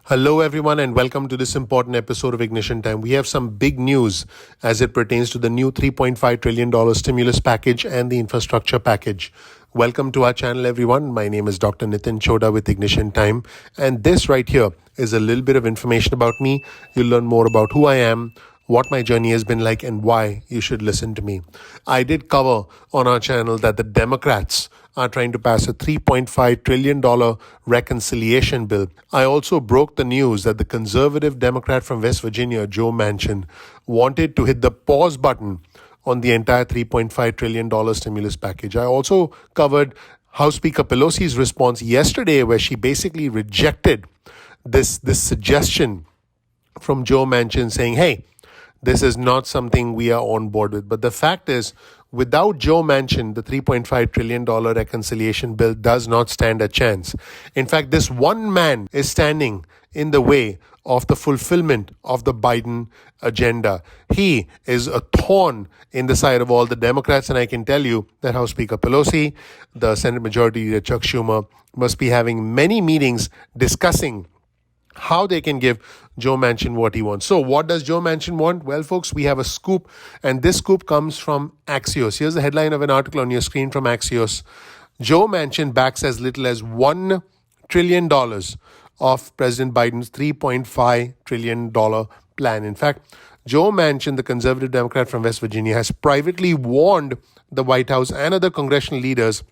Hello, everyone, and welcome to this important episode of Ignition Time. We have some big news as it pertains to the new $3.5 trillion stimulus package and the infrastructure package. Welcome to our channel, everyone. My name is Dr. Nitin Choda with Ignition Time, and this right here is a little bit of information about me. You'll learn more about who I am, what my journey has been like, and why you should listen to me. I did cover on our channel that the Democrats are trying to pass a $3.5 trillion reconciliation bill. I also broke the news that the conservative Democrat from West Virginia, Joe Manchin, wanted to hit the pause button on the entire $3.5 trillion stimulus package. I also covered House Speaker Pelosi's response yesterday, where she basically rejected this suggestion from Joe Manchin saying, hey, this is not something we are on board with. But the fact is, without Joe Manchin, the $3.5 trillion reconciliation bill does not stand a chance. In fact, this one man is standing in the way of the fulfillment of the Biden agenda. He is a thorn in the side of all the Democrats, and I can tell you that House Speaker Pelosi, the Senate Majority Leader Chuck Schumer, must be having many meetings discussing how they can give Joe Manchin what he wants. So what does Joe Manchin want? Well, folks, we have a scoop, and this scoop comes from Axios. Here's the headline of an article on your screen from Axios. Joe Manchin backs as little as $1 trillion of President Biden's $3.5 trillion plan. In fact, Joe Manchin, the conservative Democrat from West Virginia, has privately warned the White House and other congressional leaders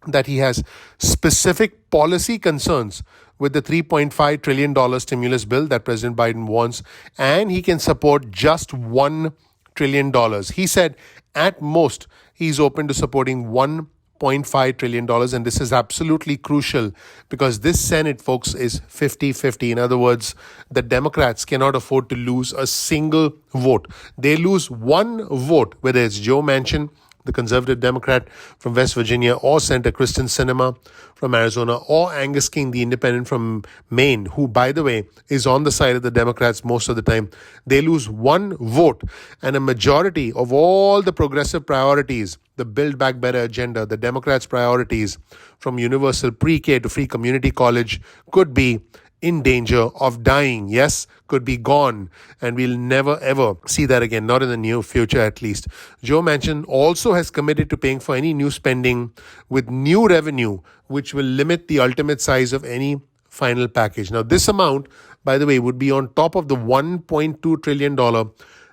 that he has specific policy concerns with the $3.5 trillion stimulus bill that President Biden wants, and he can support just $1 trillion. He said at most he's open to supporting $1.5 trillion, and this is absolutely crucial because this Senate, folks, is 50-50. In other words, the Democrats cannot afford to lose a single vote. They lose one vote, whether it's Joe Manchin, the conservative Democrat from West Virginia, or Senator Kristen Sinema from Arizona, or Angus King, the independent from Maine, who, by the way, is on the side of the Democrats most of the time. They lose one vote, and a majority of all the progressive priorities, the Build Back Better agenda, the Democrats' priorities, from universal pre-K to free community college, could be in danger of dying. Yes, could be gone, and we'll never ever see that again, not in the near future at least. Joe Manchin also has committed to paying for any new spending with new revenue, which will limit the ultimate size of any final package. Now, this amount, by the way, would be on top of the $1.2 trillion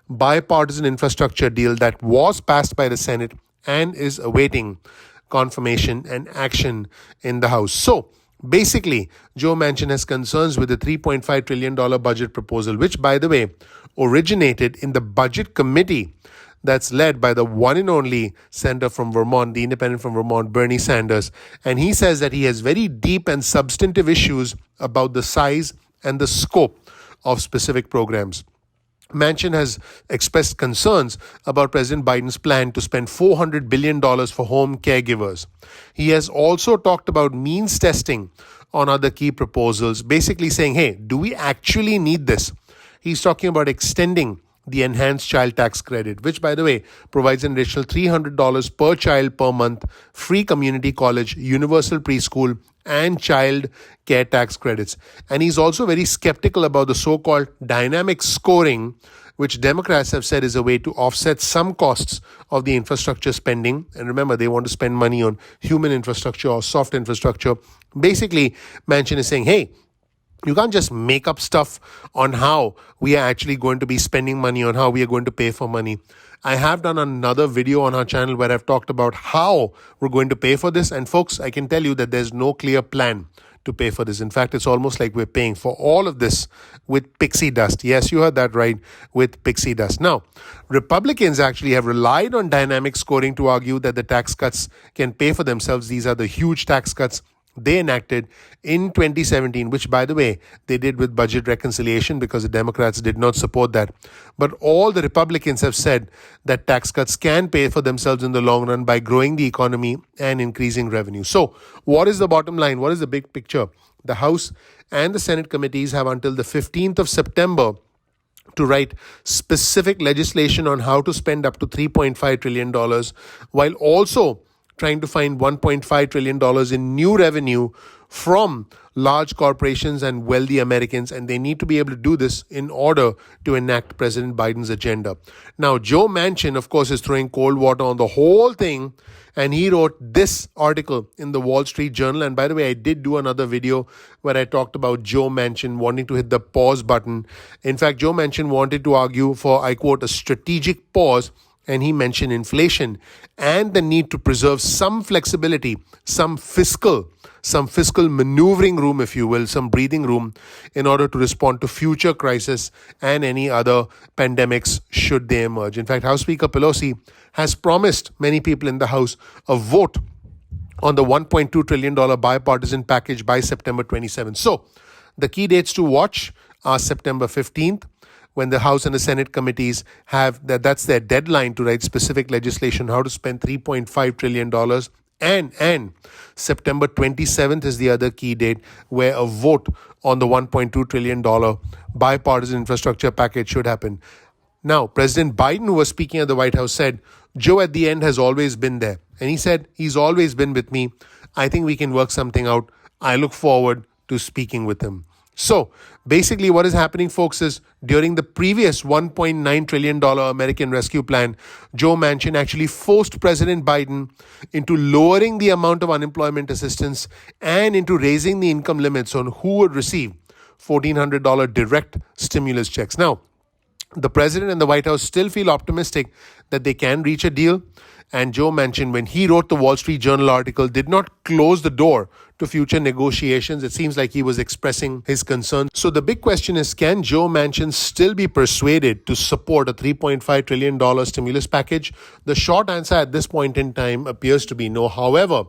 bipartisan infrastructure deal that was passed by the Senate and is awaiting confirmation and action in the House. So, basically, Joe Manchin has concerns with the $3.5 trillion budget proposal, which, by the way, originated in the budget committee that's led by the one and only senator from Vermont, the independent from Vermont, Bernie Sanders. And he says that he has very deep and substantive issues about the size and the scope of specific programs. Manchin has expressed concerns about President Biden's plan to spend $400 billion for home caregivers. He has also talked about means testing on other key proposals, basically saying, hey, do we actually need this? He's talking about extending the enhanced child tax credit, which, by the way, provides an additional $300 per child per month, free community college, universal preschool, and child care tax credits. And he's also very skeptical about the so-called dynamic scoring, which Democrats have said is a way to offset some costs of the infrastructure spending. And remember, they want to spend money on human infrastructure or soft infrastructure. Basically, Manchin is saying, hey, you can't just make up stuff on how we are actually going to be spending money, on how we are going to pay for money. I have done another video on our channel where I've talked about how we're going to pay for this. And folks, I can tell you that there's no clear plan to pay for this. In fact, it's almost like we're paying for all of this with pixie dust. Yes, you heard that right, with pixie dust. Now, Republicans actually have relied on dynamic scoring to argue that the tax cuts can pay for themselves. These are the huge tax cuts they enacted in 2017, which, by the way, they did with budget reconciliation because the Democrats did not support that. But all the Republicans have said that tax cuts can pay for themselves in the long run by growing the economy and increasing revenue. So what is the bottom line? What is the big picture? The House and the Senate committees have until the 15th of September to write specific legislation on how to spend up to $3.5 trillion, while also trying to find $1.5 trillion in new revenue from large corporations and wealthy Americans, and they need to be able to do this in order to enact President Biden's agenda. Now, Joe Manchin, of course, is throwing cold water on the whole thing, and he wrote this article in the Wall Street Journal. And by the way, I did do another video where I talked about Joe Manchin wanting to hit the pause button. In fact, Joe Manchin wanted to argue for, I quote, a strategic pause, and he mentioned inflation and the need to preserve some flexibility, some fiscal maneuvering room, if you will, some breathing room in order to respond to future crises and any other pandemics should they emerge. In fact, House Speaker Pelosi has promised many people in the House a vote on the $1.2 trillion bipartisan package by September 27th. So the key dates to watch are September 15th, when the House and the Senate committees have that's their deadline to write specific legislation how to spend $3.5 trillion. And September 27th is the other key date where a vote on the $1.2 trillion bipartisan infrastructure package should happen. Now, President Biden, who was speaking at the White House, said, Joe at the end has always been there. And he said, he's always been with me. I think we can work something out. I look forward to speaking with him. So basically what is happening, folks, is during the previous $1.9 trillion American Rescue Plan, Joe Manchin actually forced President Biden into lowering the amount of unemployment assistance and into raising the income limits on who would receive $1,400 direct stimulus checks. Now, the president and the White House still feel optimistic that they can reach a deal. And Joe Manchin, when he wrote the Wall Street Journal article, did not close the door to future negotiations. It seems like he was expressing his concern. So the big question is, can Joe Manchin still be persuaded to support a $3.5 trillion stimulus package? The short answer at this point in time appears to be no. However,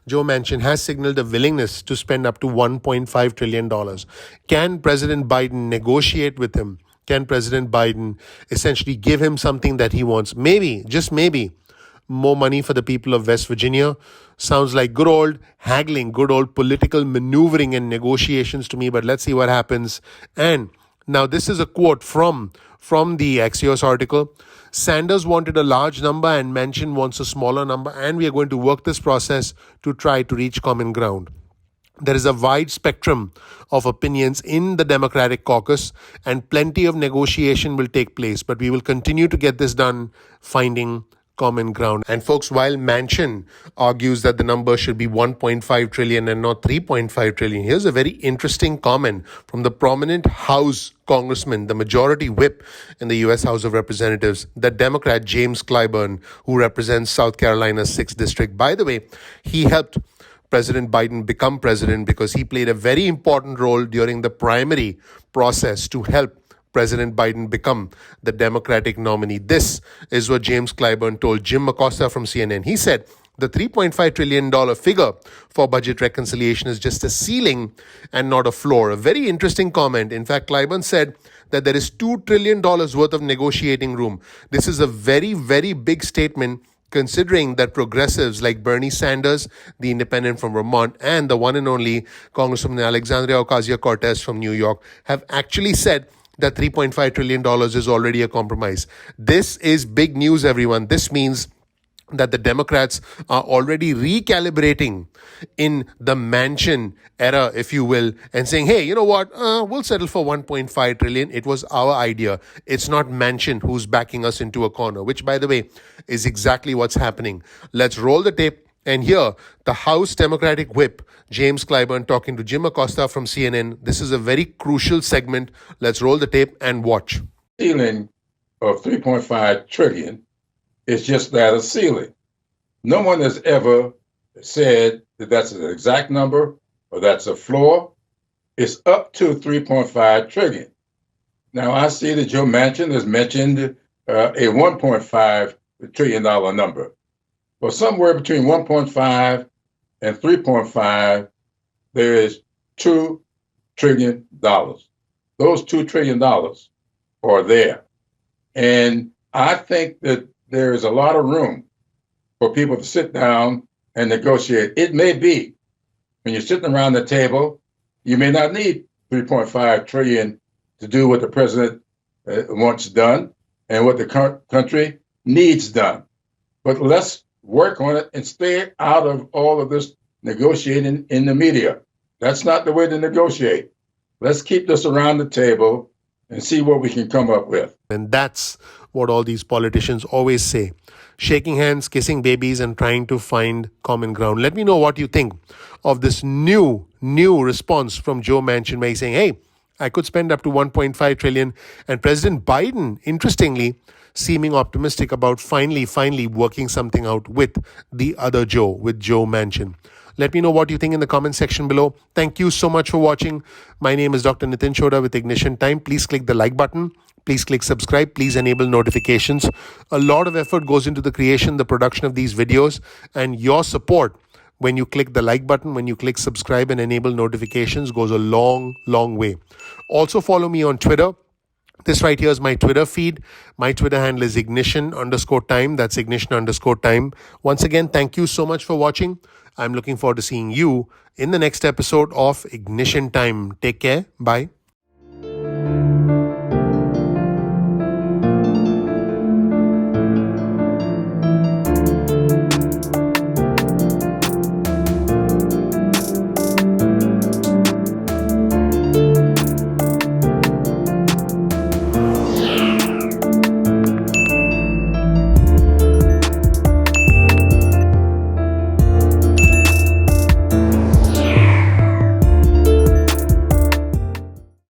Joe Manchin has signaled a willingness to spend up to $1.5 trillion. Can President Biden negotiate with him? Can President Biden essentially give him something that he wants? Maybe, just maybe, more money for the people of West Virginia. Sounds like good old haggling, good old political maneuvering and negotiations to me, but let's see what happens. And now this is a quote from the Axios article. Sanders wanted a large number and Manchin wants a smaller number, and we are going to work this process to try to reach common ground. There is a wide spectrum of opinions in the Democratic caucus, and plenty of negotiation will take place, but we will continue to get this done, finding common ground. And folks, while Manchin argues that the number should be 1.5 trillion and not 3.5 trillion, here's a very interesting comment from the prominent House congressman, the majority whip in the U.S. House of Representatives, the Democrat James Clyburn, who represents South Carolina's 6th district. By the way, he helped President Biden become president because he played a very important role during the primary process to help President Biden become the Democratic nominee. This is what James Clyburn told Jim Acosta from CNN. He said, the $3.5 trillion figure for budget reconciliation is just a ceiling and not a floor. A very interesting comment. In fact, Clyburn said that there is $2 trillion worth of negotiating room. This is a very, very big statement, considering that progressives like Bernie Sanders, the independent from Vermont, and the one and only Congresswoman Alexandria Ocasio-Cortez from New York have actually said that $3.5 trillion is already a compromise. This is big news, everyone. This means that the Democrats are already recalibrating in the Manchin era, if you will, and saying, hey, you know what, we'll settle for 1.5 trillion. It was our idea. It's not Manchin who's backing us into a corner, which, by the way, is exactly what's happening. Let's roll the tape and hear the House Democratic Whip, James Clyburn, talking to Jim Acosta from CNN. This is a very crucial segment. Let's roll the tape and watch. Ceiling of 3.5 trillion is just that, a ceiling. No one has ever said that that's an exact number or that's a floor. It's up to 3.5 trillion. Now, I see that Joe Manchin has mentioned a $1.5 trillion number. Well, somewhere between 1.5 and 3.5, there is $2 trillion. Those $2 trillion are there. And I think that there is a lot of room for people to sit down and negotiate. It may be when you're sitting around the table, you may not need 3.5 trillion to do what the president wants done and what the country needs done. But let's work on it and stay out of all of this negotiating in the media. That's not the way to negotiate. Let's keep this around the table and see what we can come up with. And that's what all these politicians always say. Shaking hands, kissing babies, and trying to find common ground. Let me know what you think of this new response from Joe Manchin, where he's saying, hey, I could spend up to 1.5 trillion. And President Biden, interestingly, seeming optimistic about finally working something out with the other Joe, with Joe Manchin. Let me know what you think in the comment section below. Thank you so much for watching. My name is Dr. Nitin Chhoda with Ignition Time. Please click the like button. Please click subscribe. Please enable notifications. A lot of effort goes into the creation, the production of these videos, and your support when you click the like button, when you click subscribe and enable notifications goes a long way. Also follow me on Twitter. This right here is my Twitter feed. My Twitter handle is ignition_time. That's ignition_time. Once again, thank you so much for watching. I'm looking forward to seeing you in the next episode of Ignition Time. Take care. Bye.